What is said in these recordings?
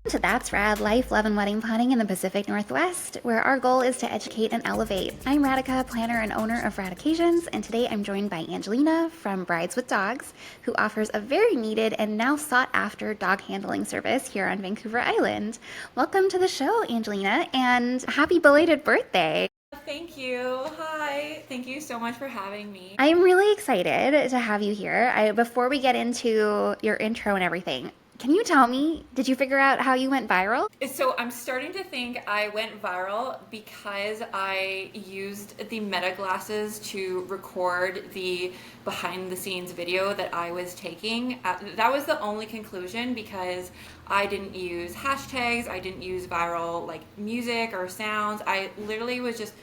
To That's Rad Life, Love, and Wedding Planning in the Pacific Northwest, where our goal is to educate and elevate. I'm Radhika, planner and owner of Radications, and today I'm joined by Angelina from Brides with Dogs, who offers a very needed and now sought after dog handling service here on Vancouver Island. Welcome to the show, Angelina, and happy belated birthday. Thank you. Hi. Thank you so much for having me. I'm really excited to have you here. Before we get into your intro and everything, can you tell me, did you figure out how you went viral? So I'm starting to think I went viral because I used the Meta glasses to record the behind the scenes video that I was taking. That was the only conclusion because I didn't use hashtags, I didn't use viral like music or sounds. I literally was just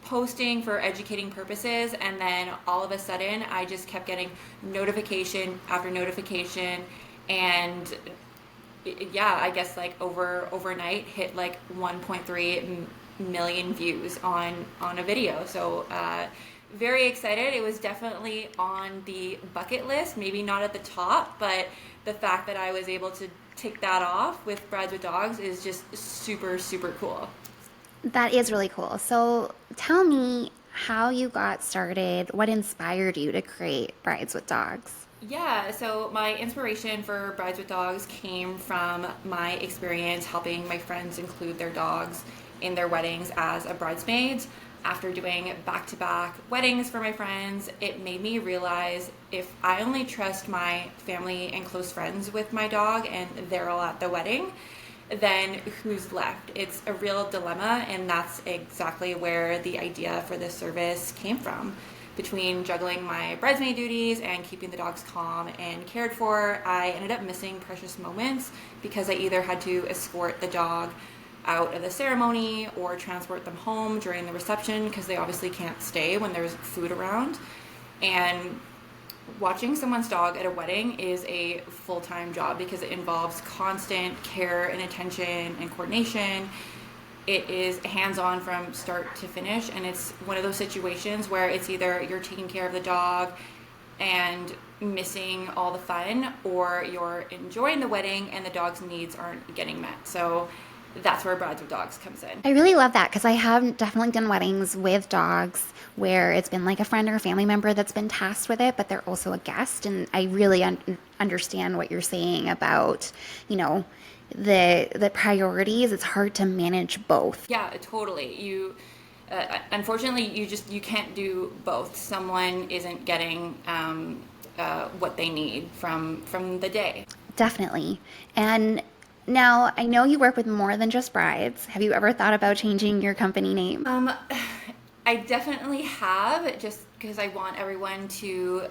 posting for educating purposes, and then all of a sudden I just kept getting notification after notification, and yeah, I guess like overnight hit like 1.3 million views on a video. So very excited. It was definitely on the bucket list, maybe not at the top, but the fact that I was able to tick that off with Brides with Dogs is just super cool. That is really cool. So tell me how you got started, what inspired you to create Brides with Dogs? Yeah, so my inspiration for Brides with Dogs came from my experience helping my friends include their dogs in their weddings as a bridesmaid. After doing back-to-back weddings for my friends, it made me realize if I only trust my family and close friends with my dog and they're all at the wedding, then who's left? It's a real dilemma, and that's exactly where the idea for this service came from. Between juggling my bridesmaid duties and keeping the dogs calm and cared for, I ended up missing precious moments because I either had to escort the dog out of the ceremony or transport them home during the reception because they obviously can't stay when there's food around. And watching someone's dog at a wedding is a full-time job because it involves constant care and attention and coordination. It is hands-on from start to finish, and it's one of those situations where it's either you're taking care of the dog and missing all the fun, or you're enjoying the wedding and the dog's needs aren't getting met. So that's where Brides with Dogs comes in. I really love that because I have definitely done weddings with dogs where it's been like a friend or a family member that's been tasked with it, but they're also a guest. And I really understand what you're saying about, you know, the priorities. It's hard to manage both. Yeah, totally. Unfortunately, you can't do both. Someone isn't getting what they need from the day. Definitely. And now I know you work with more than just brides. Have you ever thought about changing your company name? I definitely have, just because I want everyone to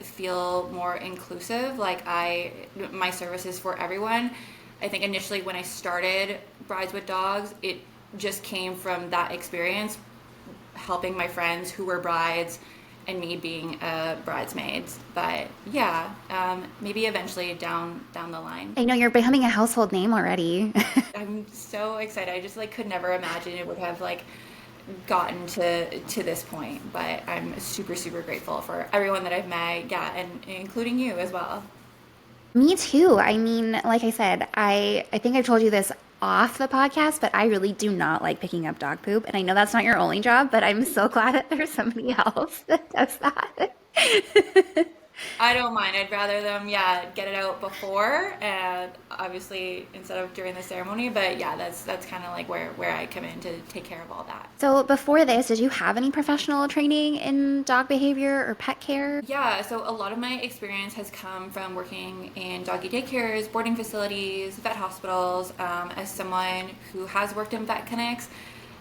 feel more inclusive. My service is for everyone. I think initially when I started Brides with Dogs, it just came from that experience, helping my friends who were brides and me being a bridesmaid. But yeah, maybe eventually down the line. I know you're becoming a household name already. I'm so excited. I just could never imagine it would have gotten to this point. But I'm super grateful for everyone that I've met, yeah, and including you as well. Me too. I mean, like I said, I think I've told you this off the podcast, but I really do not like picking up dog poop. And I know that's not your only job, but I'm so glad that there's somebody else that does that. I don't mind. I'd rather them, yeah, get it out before, and obviously instead of during the ceremony. But yeah, that's kind of where I come in to take care of all that. So before this, did you have any professional training in dog behavior or pet care? Yeah, so a lot of my experience has come from working in doggy daycares, boarding facilities, vet hospitals. As someone who has worked in vet clinics,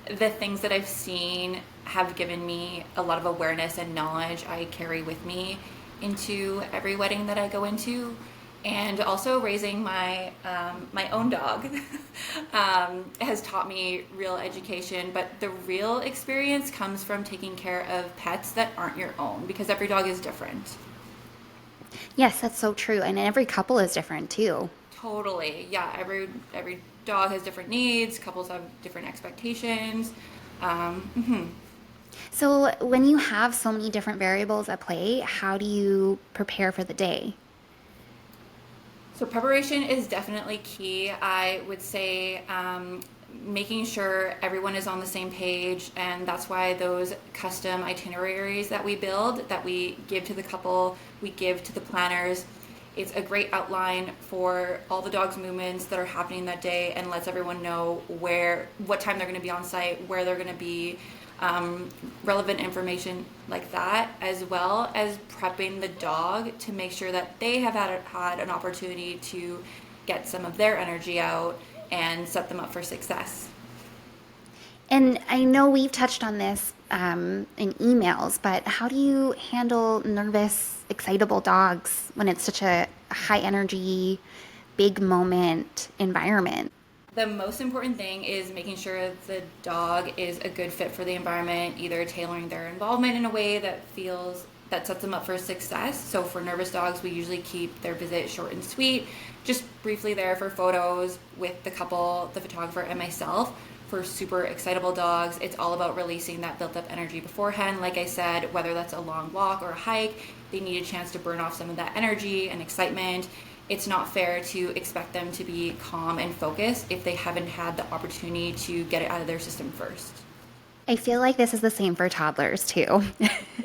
the things that I've seen have given me a lot of awareness and knowledge I carry with me into every wedding that I go into. And also raising my own dog has taught me real education, but the real experience comes from taking care of pets that aren't your own, because every dog is different. Yes, that's so true. And every couple is different too. Totally, yeah. Every dog has different needs. Couples have different expectations. Mhm. So when you have so many different variables at play, how do you prepare for the day? So preparation is definitely key. I would say making sure everyone is on the same page, and that's why those custom itineraries that we build, that we give to the couple, we give to the planners. It's a great outline for all the dog's movements that are happening that day, and lets everyone know what time they're going to be on site, where they're going to be, relevant information like that, as well as prepping the dog to make sure that they have had an opportunity to get some of their energy out and set them up for success. And I know we've touched on this in emails, but how do you handle nervous, excitable dogs when it's such a high energy, big moment environment? The most important thing is making sure the dog is a good fit for the environment, either tailoring their involvement in a way that sets them up for success. So for nervous dogs, we usually keep their visit short and sweet, just briefly there for photos with the couple, the photographer, and myself. For super excitable dogs, it's all about releasing that built up energy beforehand. Like I said, whether that's a long walk or a hike, they need a chance to burn off some of that energy and excitement. It's not fair to expect them to be calm and focused if they haven't had the opportunity to get it out of their system first. I feel like this is the same for toddlers too.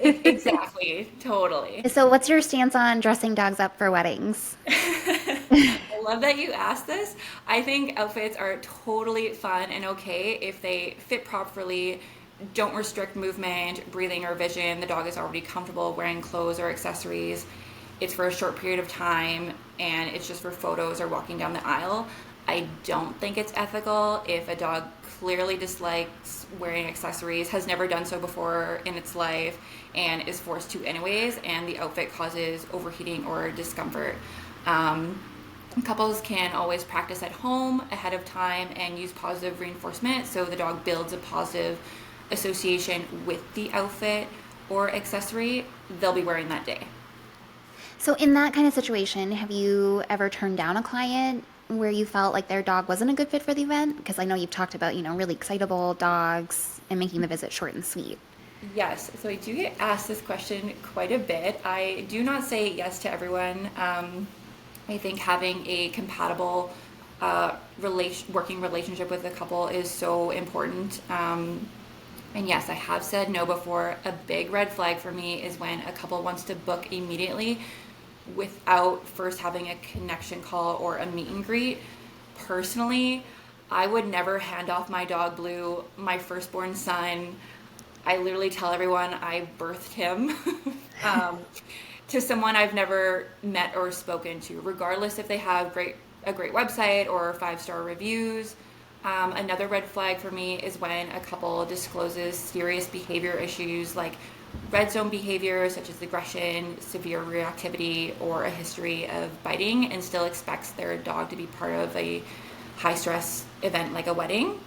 Exactly, totally. So, what's your stance on dressing dogs up for weddings? I love that you asked this. I think outfits are totally fun and okay if they fit properly, don't restrict movement, breathing, or vision. The dog is already comfortable wearing clothes or accessories. It's for a short period of time and it's just for photos or walking down the aisle. I don't think it's ethical if a dog clearly dislikes wearing accessories, has never done so before in its life, and is forced to anyways, and the outfit causes overheating or discomfort. Couples can always practice at home ahead of time and use positive reinforcement so the dog builds a positive association with the outfit or accessory they'll be wearing that day. So, in that kind of situation, have you ever turned down a client where you felt like their dog wasn't a good fit for the event? Because I know you've talked about, really excitable dogs and making the visit short and sweet. Yes, so I do get asked this question quite a bit. I do not say yes to everyone. I think having a compatible working relationship with a couple is so important. And yes, I have said no before. A big red flag for me is when a couple wants to book immediately without first having a connection call or a meet and greet. Personally, I would never hand off my dog Blue, my firstborn son. I literally tell everyone I birthed him to someone I've never met or spoken to, regardless if they have a great website or 5-star reviews. Another red flag for me is when a couple discloses serious behavior issues like red zone behavior such as aggression, severe reactivity, or a history of biting, and still expects their dog to be part of a high stress event like a wedding.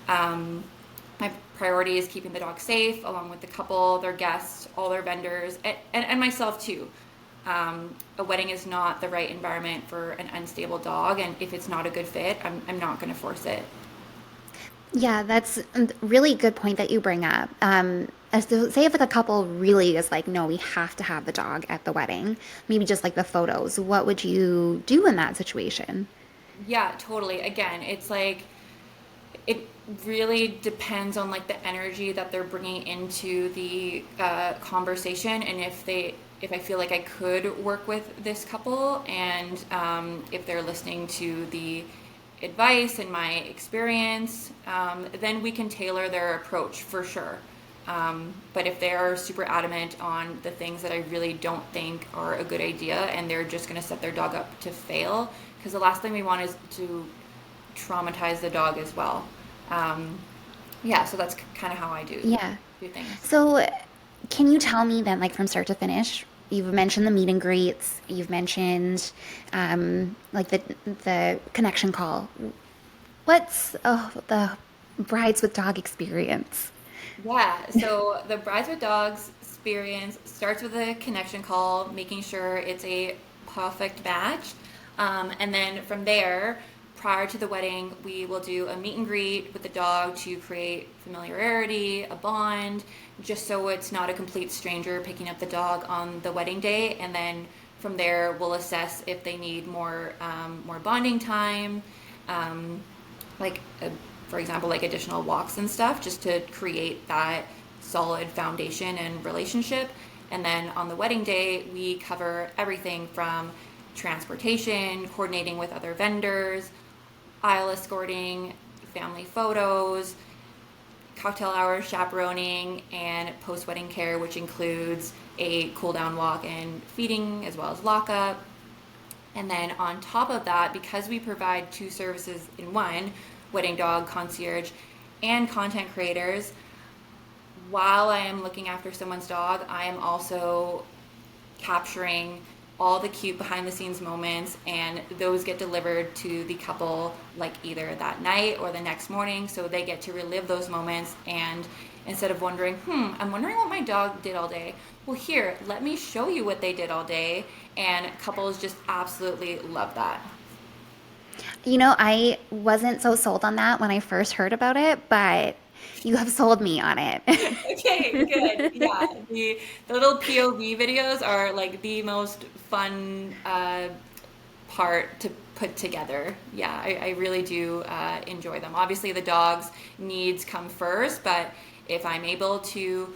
My priority is keeping the dog safe along with the couple, their guests, all their vendors, and myself too. A wedding is not the right environment for an unstable dog, and if it's not a good fit, I'm not going to force it. Yeah, that's a really good point that you bring up. Say if like a couple really is like, no, we have to have the dog at the wedding, maybe just like the photos, what would you do in that situation? Yeah, totally. Again, it's like it really depends on like the energy that they're bringing into the conversation, and if I feel like I could work with this couple, and if they're listening to the advice and my experience, then we can tailor their approach for sure. But if they are super adamant on the things that I really don't think are a good idea and they're just going to set their dog up to fail, because the last thing we want is to traumatize the dog as well. Yeah, so that's kind of how I Yeah. do things. So, can you tell me then, like from start to finish? You've mentioned the meet and greets. You've mentioned like the connection call. What's the brides with dog experience? Yeah, so the Brides with Dogs experience starts with a connection call, making sure it's a perfect match. And then from there, prior to the wedding, we will do a meet and greet with the dog to create familiarity, a bond, just so it's not a complete stranger picking up the dog on the wedding day. And then From there, we'll assess if they need more bonding time, um, like for example, like additional walks and stuff, just to create that solid foundation and relationship. And then on the wedding day, we cover everything from transportation, coordinating with other vendors, aisle escorting, family photos, cocktail hour chaperoning, and post wedding care, which includes a cool down walk and feeding as well as lockup. And then on top of that, because we provide two services in one, wedding dog concierge and content creators, while I am looking after someone's dog, I am also capturing all the cute behind the scenes moments, and those get delivered to the couple like either that night or the next morning, so they get to relive those moments. And instead of wondering, I'm wondering what my dog did all day, well, here, let me show you what they did all day. And couples just absolutely love that. I wasn't so sold on that when I first heard about it, but you have sold me on it. Okay, good. Yeah, the little POV videos are like the most fun part to put together. Yeah, I really do enjoy them. Obviously, the dog's needs come first, but if I'm able to,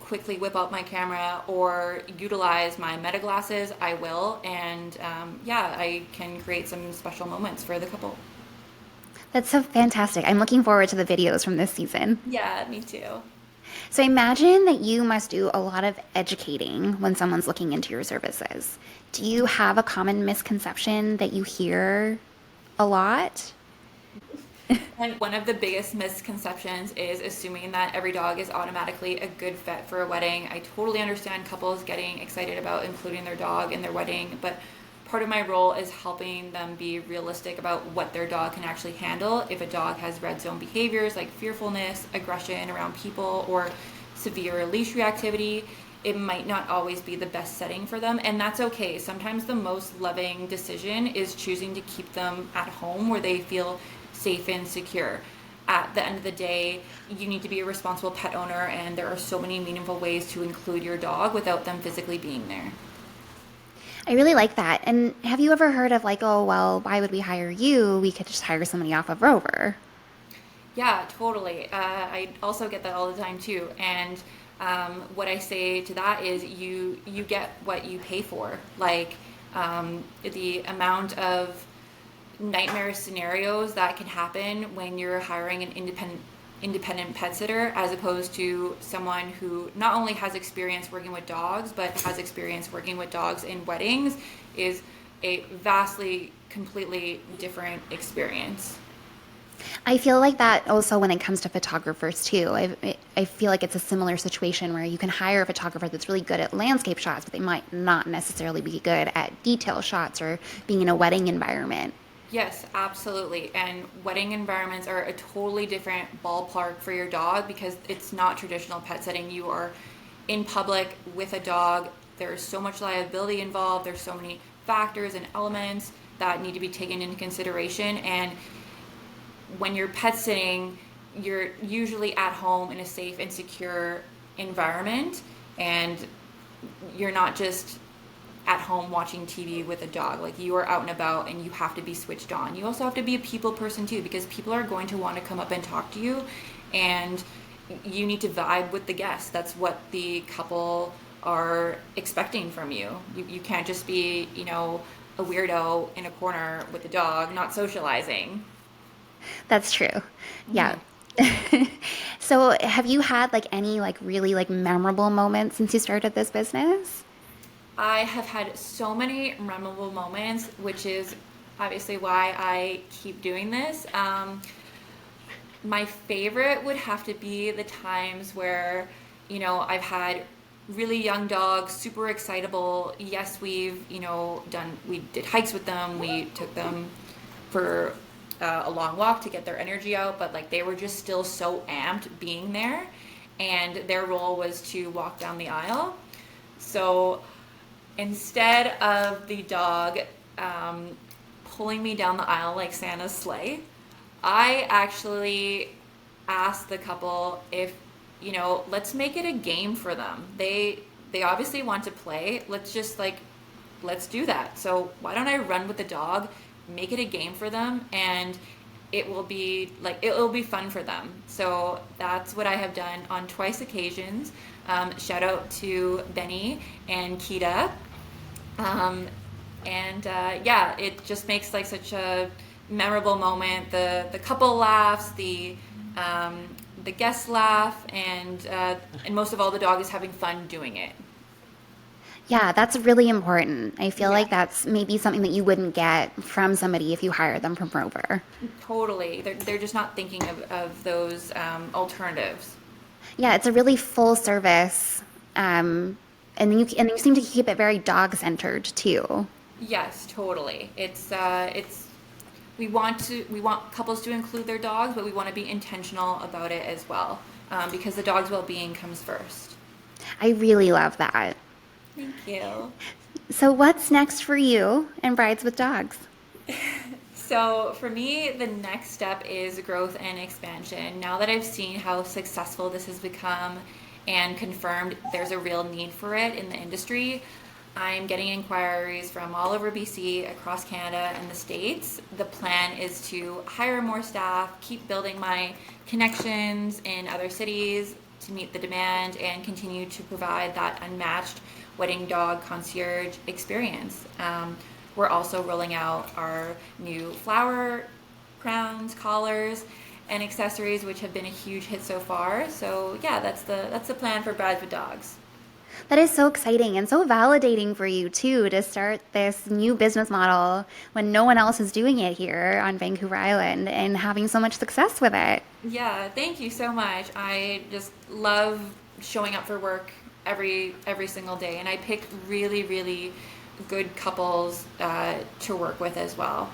quickly whip out my camera or utilize my meta glasses, I will. And yeah, I can create some special moments for the couple. That's so fantastic. I'm looking forward to the videos from this season. Yeah, me too. So I imagine that you must do a lot of educating when someone's looking into your services. Do you have a common misconception that you hear a lot? And one of the biggest misconceptions is assuming that every dog is automatically a good fit for a wedding. I totally understand couples getting excited about including their dog in their wedding, but part of my role is helping them be realistic about what their dog can actually handle. If a dog has red zone behaviors like fearfulness, aggression around people, or severe leash reactivity, it might not always be the best setting for them, and that's okay. Sometimes the most loving decision is choosing to keep them at home where they feel safe and secure. At the end of the day, you need to be a responsible pet owner, and there are so many meaningful ways to include your dog without them physically being there. I really like that. And have you ever heard of like, oh, well, why would we hire you? We could just hire somebody off of Rover. Yeah, totally. I also get that all the time too. And what I say to that is you get what you pay for. Like the amount of nightmare scenarios that can happen when you're hiring an independent pet sitter as opposed to someone who not only has experience working with dogs but has experience working with dogs in weddings is a vastly completely different experience. I feel like that also when it comes to photographers too. I feel like it's a similar situation where you can hire a photographer that's really good at landscape shots, but they might not necessarily be good at detail shots or being in a wedding environment. Yes, absolutely. And wedding environments are a totally different ballpark for your dog because it's not traditional pet setting. You are in public with a dog. There's so much liability involved. There's so many factors and elements that need to be taken into consideration. And when you're pet sitting, you're usually at home in a safe and secure environment. And you're not just at home watching TV with a dog. Like, you are out and about and you have to be switched on. You also have to be a people person too, because people are going to want to come up and talk to you, and you need to vibe with the guests. That's what the couple are expecting from you. You can't just be, a weirdo in a corner with a dog, not socializing. That's true. Yeah. So have you had like any like really like memorable moments since you started this business? I have had so many memorable moments, which is obviously why I keep doing this. My favorite would have to be the times where, I've had really young dogs, super excitable. Yes, we did hikes with them. We took them for a long walk to get their energy out, but like they were just still so amped being there, and their role was to walk down the aisle. So instead of the dog pulling me down the aisle like Santa's sleigh, I actually asked the couple if, let's make it a game for them. They obviously want to play. Let's just like let's do that. So why don't I run with the dog, make it a game for them, and it'll be fun for them. So that's what I have done on twice occasions. Shout out to Benny and Kita. Um, and yeah, it just makes like such a memorable moment. The couple laughs, um, the guests laugh, and most of all, the dog is having fun doing it. Yeah, that's really important. I feel Yeah, like that's maybe something that you wouldn't get from somebody if you hire them from Rover. totally. They're just not thinking of those alternatives. Yeah, it's a really full service, and you seem to keep it very dog centered too. Yes, totally. It's we want couples to include their dogs, but we want to be intentional about it as well, because the dog's well-being comes first. I really love that. Thank you. So, what's next for you and Brides with Dogs? So for me, the next step is growth and expansion. Now that I've seen how successful this has become and confirmed there's a real need for it in the industry, I'm getting inquiries from all over BC, across Canada, and the States. The plan is to hire more staff, keep building my connections in other cities to meet the demand, and continue to provide that unmatched wedding dog concierge experience. We're also rolling out our new flower crowns, collars, and accessories, which have been a huge hit so far. So yeah, that's the plan for Brides with Dogs. That is so exciting and so validating for you too to start this new business model when no one else is doing it here on Vancouver Island and having so much success with it. Yeah, thank you so much. I just love showing up for work every single day, and I pick really good couples to work with as well.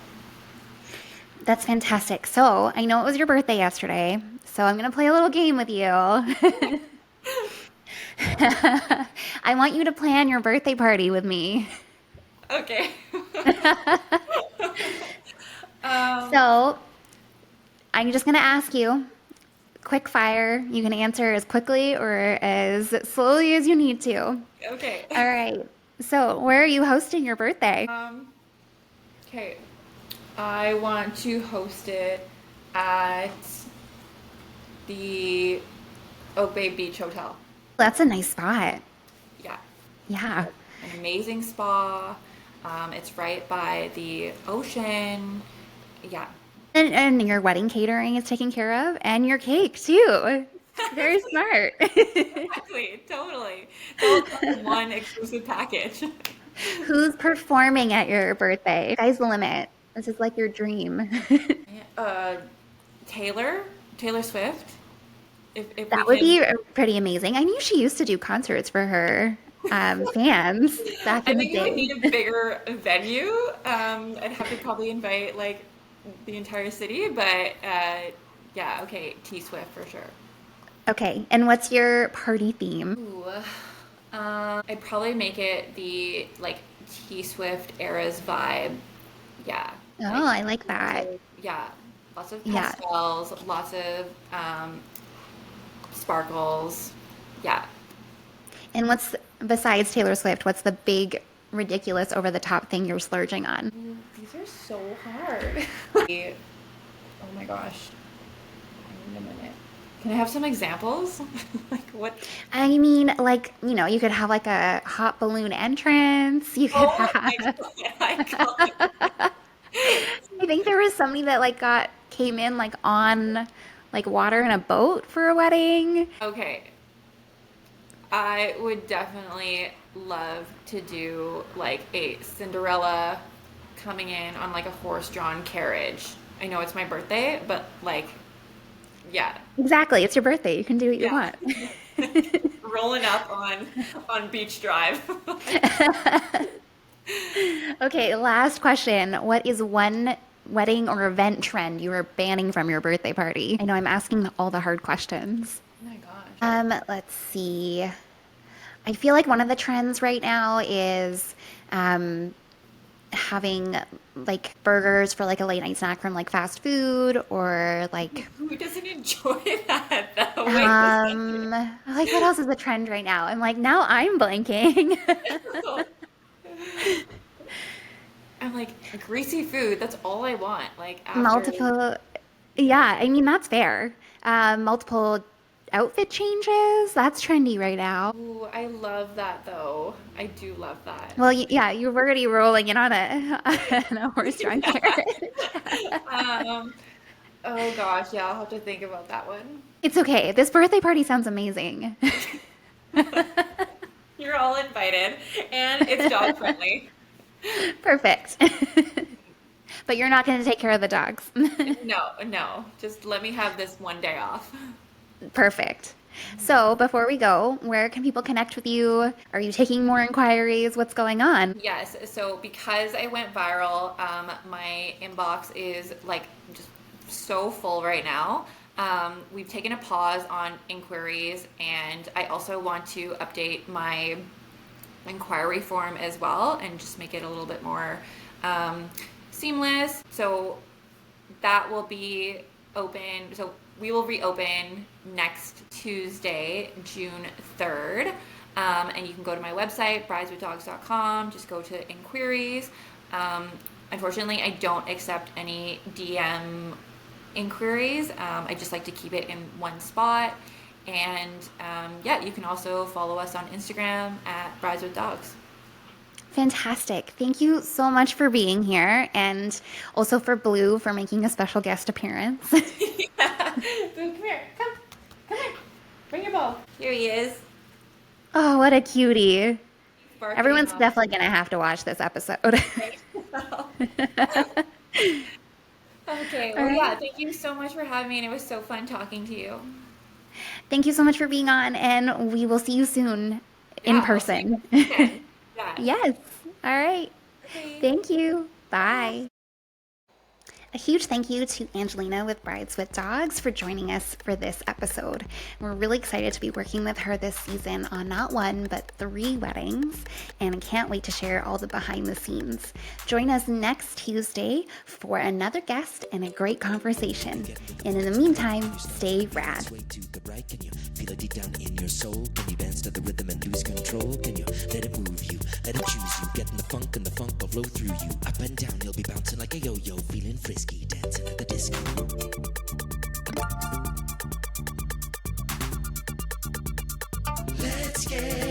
That's fantastic. So, I know it was your birthday yesterday, so I'm going to play a little game with you. I want you to plan your birthday party with me. Okay. um, So, I'm just going to ask you quick fire. You can answer as quickly or as slowly as you need to. All okay. right. So, where are you hosting your birthday? Okay. I want to host it at the Oak Bay Beach Hotel. That's a nice spot. Yeah, Yeah. an amazing spa. It's right by the ocean. Yeah. And your wedding catering is taken care of, and your cake too. Very smart. Exactly, totally. It's all part in one exclusive package. Who's performing at your birthday? Sky's the limit. This is like your dream. uh, Taylor, Taylor Swift. If we That would can, be pretty amazing. I knew she used to do concerts for her fans back I in the think it would day. need a bigger venue. I'd have to probably invite like the entire city, but yeah, okay, T Swift for sure. Okay, and what's your party theme? Ooh, I'd probably make it the like T Swift era's vibe. Yeah, Oh, like I like lots that. of yeah, lots of Yeah. pastels, lots of sparkles. Yeah. And what's besides Taylor Swift, what's the big, ridiculous, over the top thing you're splurging on? These are so hard. Oh my gosh. I need a minute. Can I have some examples? Like what? I mean, like, you could have like a hot balloon entrance. You could Oh have, my god, iconic. I think there was somebody that like came in like on like water in a boat for a wedding. Okay, I would definitely love to do like a Cinderella coming in on like a horse-drawn carriage. I know it's my birthday, but like, yeah, Exactly. It's your birthday. You can do what you yeah, want. rolling up on Beach Drive. Okay, last question. What is one wedding or event trend you are banning from your birthday party? I know I'm asking all the hard questions. Oh my gosh. Let's see. I feel like one of the trends right now is um, having like burgers for like a late night snack from like fast food or like Who doesn't enjoy that though? Wait a second. like what else is the trend right now? I'm like now I'm blanking. like greasy food. That's all I want. Like after. Multiple, yeah, I mean, that's fair. Multiple outfit changes, that's trendy right now. Ooh, I love that though. I do love that. Well, yeah, you're already rolling in on a, on a horse-drawn Yeah. carriage. Um, oh gosh, yeah, I'll have to think about that one. It's okay. This birthday party sounds amazing. You're all invited, and it's dog friendly. Perfect. But you're not going to take care of the dogs. No, no, just let me have this one day off. Perfect. So, before we go, where can people connect with you? Are you taking more inquiries? What's going on? Yes, so because I went viral, my inbox is like just so full right now. We've taken a pause on inquiries, and I also want to update my inquiry form as well and just make it a little bit more seamless. So that will be open. So we will reopen next Tuesday, June 3rd. And you can go to my website, brideswithdogs.com, just go to inquiries. Unfortunately, I don't accept any DM inquiries. I just like to keep it in one spot. And yeah, you can also follow us on Instagram at Brides with Dogs. Fantastic. Thank you so much for being here and also for Blue for making a special guest appearance. Yeah. Boo, come here. Come here. Bring your ball. Here he is. Oh, what a cutie. Barking Everyone's off. definitely going to have to watch this episode. Okay, All well, yeah, right. thank you so much for having me, and it was so fun talking to you. Thank you so much for being on, and we will see you soon in Yeah, I'll see you person. next weekend. Yeah. Yes. All right. Okay. Thank you. Bye. Bye. A huge thank you to Angelina with Brides with Dogs for joining us for this episode. We're really excited to be working with her this season on not one, but 3 weddings, and can't wait to share all the behind the scenes. Join us next Tuesday for another guest and a great conversation. And in the meantime, stay rad. Way to the right, can you feel it deep down in your soul? Can you dance to the rhythm and lose control? Can you let it move you, let it choose you? Get in the funk and the funk will flow through you. Up and down, you'll be bouncing like a yo-yo, feeling frisky, dancing at the disco. Let's get